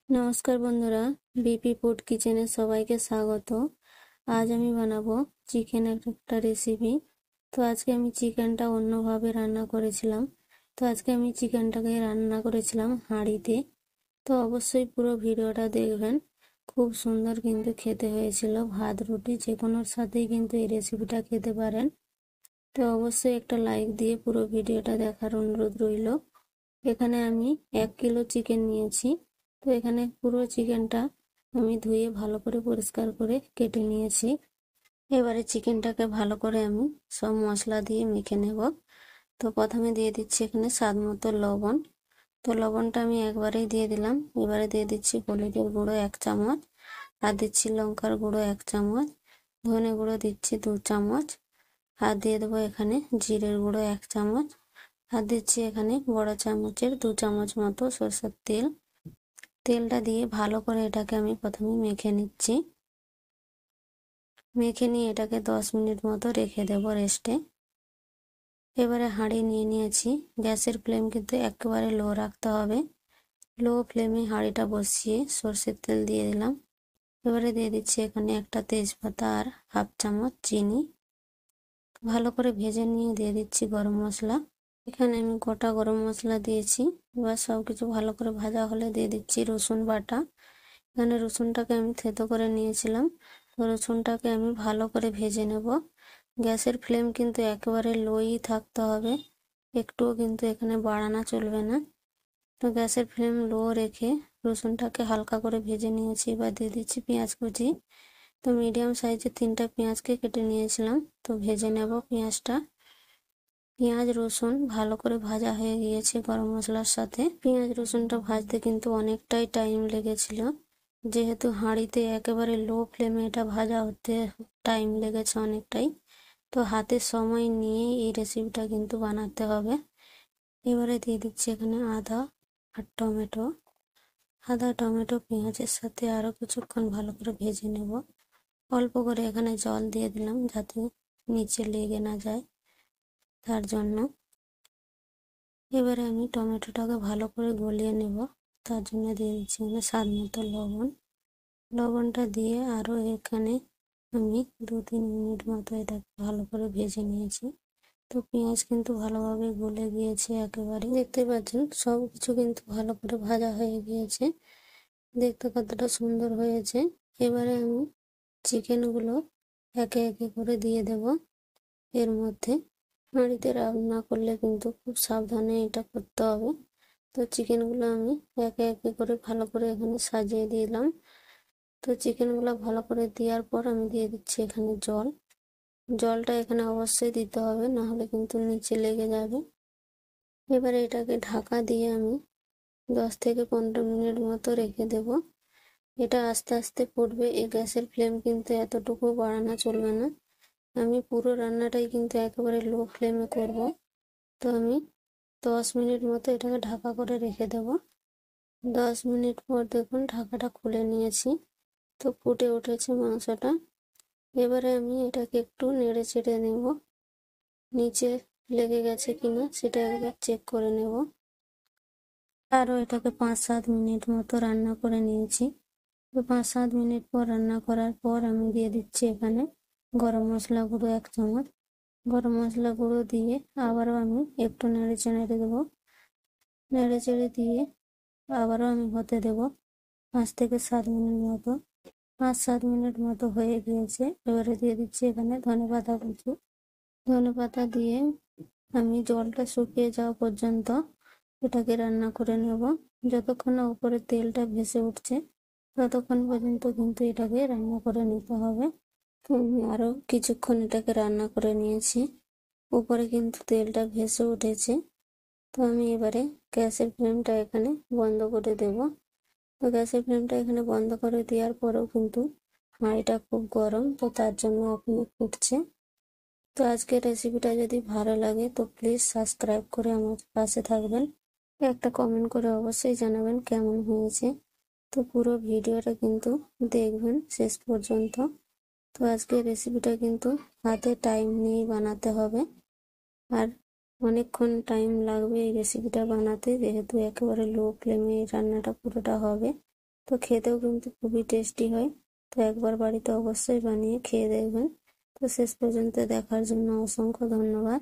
নমস্কার বন্ধুরা, BP food কিচেনে সবাইকে স্বাগত। আজ আমি বানাবো চিকেনের একটা রেসিপি। তো আজকে আমি চিকেনটা অন্যভাবে রান্না করেছিলাম। তো আজকে আমি চিকেনটাকে রান্না করেছিলাম হাঁড়িতে। তো অবশ্যই পুরো ভিডিওটা দেখবেন। খুব সুন্দর কিন্তু খেতে হয়েছিল, ভাত রুটি যে কোনোর সাথেই কিন্তু এই রেসিপিটা খেতে পারেন। তো অবশ্যই একটা লাইক দিয়ে পুরো ভিডিওটা দেখার অনুরোধ রইল। এখানে আমি 1 কিলো চিকেন নিয়েছি। তো এখানে পুরো চিকেনটা আমি ধুয়ে ভালো করে পরিষ্কার করে কেটে নিয়েছি। এবারে চিকেনটাকে ভালো করে আমি সব মশলা দিয়ে মেখে নেব। তো প্রথমে দিয়ে দিচ্ছি এখানে স্বাদ মতো লবণ। তো লবণটা আমি একবারেই দিয়ে দিলাম। এবারে দিয়ে দিচ্ছি হলুদের গুঁড়ো 1 চামচ, আর দিচ্ছি লঙ্কার গুঁড়ো 1 চামচ, ধনে গুঁড়ো দিচ্ছি 2 চামচ, আর দিয়ে দেবো এখানে জিরের গুঁড়ো 1 চামচ, আর দিচ্ছি এখানে বড় চামচের 2 চামচ মতো সরষের তেল। তেলটা দিয়ে ভালো করে এটাকে আমি প্রথমে মেখে নিচ্ছি। মেখে নিয়ে এটাকে 10 মিনিট মতো রেখে দেব রেস্টে। এবারে হাঁড়ি নিয়ে নিয়েছি। গ্যাসের ফ্লেম কিন্তু একেবারে লো রাখতে হবে। লো ফ্লেমে হাঁড়িটা বসিয়ে সরষের তেল দিয়ে দিলাম। এবারে দিয়ে দিচ্ছি এখানে একটা তেজপাতা আর 1/2 চামচ চিনি। ভালো করে ভেজে নিয়ে দিয়ে দিচ্ছি গরম মশলা। এখানে আমি গোটা গরম মশলা দিয়েছি। এবার সব কিছু ভালো করে ভাজা হলে দিয়ে দিচ্ছি রসুন বাটা। এখানে রসুনটাকে আমি থেতো করে নিয়েছিলাম। তো রসুনটাকে আমি ভালো করে ভেজে নেব। গ্যাসের ফ্লেম কিন্তু একেবারে লোই থাকতে হবে, একটুও কিন্তু এখানে বাড়ানো চলবে না। তো গ্যাসের ফ্লেম লো রেখে রসুনটাকে হালকা করে ভেজে নিয়েছি। এবার দিয়ে দিচ্ছি পেঁয়াজ কুচি। তো মিডিয়াম সাইজের 3টা পেঁয়াজকে কেটে নিয়েছিলাম। তো ভেজে নেব পেঁয়াজটা। পেঁয়াজ রসুন ভালো করে ভাজা হয়ে গিয়েছে গরম মশলার সাথে। পেঁয়াজ রসুনটা ভাজতে কিন্তু অনেকটাই টাইম লেগেছিল, যেহেতু হাঁড়িতে একেবারে লো ফ্লেমে এটা ভাজা হতে টাইম লেগেছে অনেকটাই। তো হাতে সময় নিয়ে এই রেসিপিটা কিন্তু বানাতে হবে। এবারে দিয়ে দিচ্ছি এখানে আদা আর টমেটো। আদা টমেটো পেঁয়াজের সাথে আরও কিছুক্ষণ ভালো করে ভেজে নেব। অল্প করে এখানে জল দিয়ে দিলাম যাতে নিচে লেগে না যায়, তার জন্য। এবারে আমি টমেটোটাকে ভালো করে গলিয়ে নেব, তার জন্য দিয়ে দিচ্ছি এখানে স্বাদ মতো লবণ। লবণটা দিয়ে আরও এখানে আমি 2-3 মিনিট মতো এটাকে ভালো করে ভেজে নিয়েছি। তো পেঁয়াজ কিন্তু ভালোভাবে গলে গিয়েছে একেবারে, দেখতে পাচ্ছেন সব কিছু কিন্তু ভালো করে ভাজা হয়ে গিয়েছে। দেখতে কতটা সুন্দর হয়েছে। এবারে আমি চিকেনগুলো একে একে করে দিয়ে দেব এর মধ্যে। হাঁড়িতে রান্না করলে কিন্তু খুব সাবধানে এটা করতে হবে। তো চিকেনগুলো আমি একে একে করে ভালো করে এখানে সাজিয়ে দিলাম। তো চিকেনগুলো ভালো করে দেওয়ার পর আমি দিয়ে দিচ্ছি এখানে জল। জলটা এখানে অবশ্যই দিতে হবে, না হলে কিন্তু নিচে লেগে যাবে। এবারে এটাকে ঢাকা দিয়ে আমি 10 থেকে 15 মিনিট মতো রেখে দেব। এটা আস্তে আস্তে ফুটবে। এই গ্যাসের ফ্লেম কিন্তু এতটুকু বাড়ানো চলবে না। আমি পুরো রান্নাটাই কিন্তু একেবারে লো ফ্লেমে করব। তো আমি 10 মিনিট মতো এটাকে ঢাকা করে রেখে দেব। 10 মিনিট পর দেখুন ঢাকাটা খুলে নিয়েছি। তো ফুটে উঠেছে মাংসটা। এবারে আমি এটাকে একটু নেড়ে চেড়ে নেব, নিচে লেগে গেছে কিনা সেটা একবার চেক করে নেব। আরও এটাকে 5-7 মিনিট মতো রান্না করে নিয়েছি। তো 5-7 মিনিট পর রান্না করার পর আমি দিয়ে দিচ্ছি এখানে গরম মশলা গুঁড়ো 1 চামচ। গরম মশলা গুঁড়ো দিয়ে আবারও আমি একটু নেড়ে চেড়ে দেবো। নেড়ে চেড়ে দিয়ে আবারও আমি হতে দেব 5 থেকে 7 মিনিট মতো। 5-7 মিনিট মতো হয়ে গিয়েছে। এবারে দিয়ে দিচ্ছি এখানে ধনেপাতা কুচি। ধনেপাতা দিয়ে আমি জলটা শুকিয়ে যাওয়া পর্যন্ত এটাকে রান্না করে নেব। যতক্ষণ না উপরে তেলটা ভেসে উঠছে ততক্ষণ পর্যন্ত কিন্তু এটাকে রান্না করে নিতে হবে। তো আমি আরও কিছুক্ষণ এটাকে রান্না করে নিয়েছি। উপরে কিন্তু তেলটা ভেসে উঠেছে। তো আমি এবারে গ্যাসের ফ্লেমটা এখানে বন্ধ করে দেব। তো গ্যাসের ফ্লেমটা এখানে বন্ধ করে দেওয়ার পরেও কিন্তু হাঁড়িটা খুব গরম, তো তার জন্য এখনো ফুটছে। তো আজকের রেসিপিটা যদি ভালো লাগে তো প্লিজ সাবস্ক্রাইব করে আমার পাশে থাকবেন। একটা কমেন্ট করে অবশ্যই জানাবেন কেমন হয়েছে। তো পুরো ভিডিওটা কিন্তু দেখবেন শেষ পর্যন্ত। তো আজকের রেসিপিটা কিন্তু হাতে টাইম নিয়ে বানাতে হবে, আর অনেকক্ষণ টাইম লাগবে এই রেসিপিটা বানাতে, যেহেতু একেবারে লো ফ্লেমে এই রান্নাটা পুরোটা হবে। তো খেতেও কিন্তু খুবই টেস্টি হয়। তো একবার বাড়িতে অবশ্যই বানিয়ে খেয়ে দেখবেন। তো শেষ পর্যন্ত দেখার জন্য অসংখ্য ধন্যবাদ।